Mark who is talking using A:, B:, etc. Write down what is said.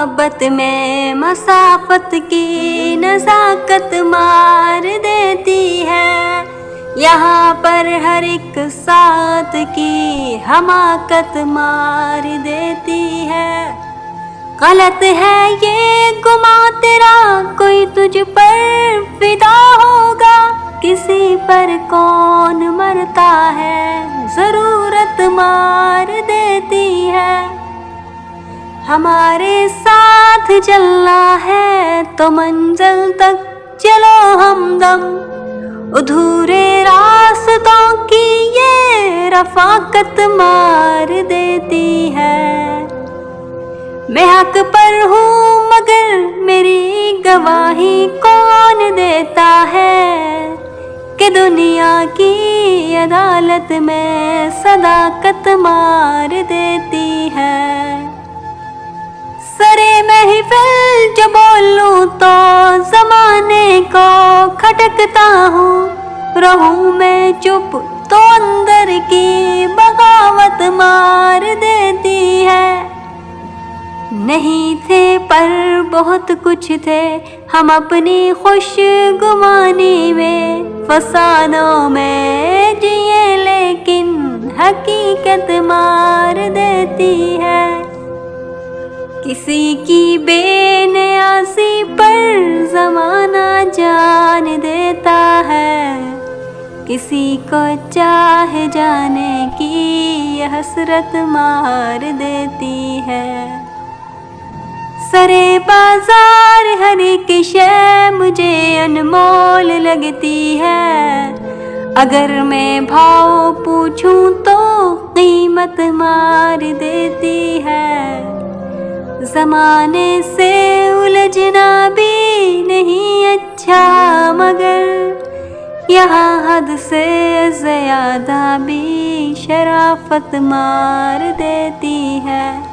A: मोहब्बत में मसाफत की नज़ाकत मार देती है। यहाँ पर हर एक साथ की हमाकत मार देती है। गलत है ये गुमा तेरा, कोई तुझ पर फिदा होगा। किसी पर कौन मरता है, ज़रूरत मार देती है। हमारे साथ चलना है तो मंजिल तक चलो हमदम, अधूरे रास्तों की ये रफ़ाकत मार देती है। मैं हक पर हूँ मगर मेरी गवाही कौन देता है, कि दुनिया की अदालत में सदाकत मार देती है। सरे महफिल जो बोलूं तो ज़माने को खटकता हूँ, रहूं मैं चुप तो अंदर की बगावत मार देती है। नहीं थे पर बहुत कुछ थे हम अपनी खुशगुमानी में, फसानों में जिए लेकिन हकीकत मार देती है। किसी की बेनियाज़ी पर ज़माना जान देता है, किसी को चाहे जाने की ये हसरत मार देती है। सरे बाजार हर एक शय मुझे अनमोल लगती है, अगर मैं भाव पूछूं तो कीमत मार देती है। ज़माने से उलझना भी नहीं अच्छा, मगर यहाँ हद से ज़्यादा भी शराफत मार देती है।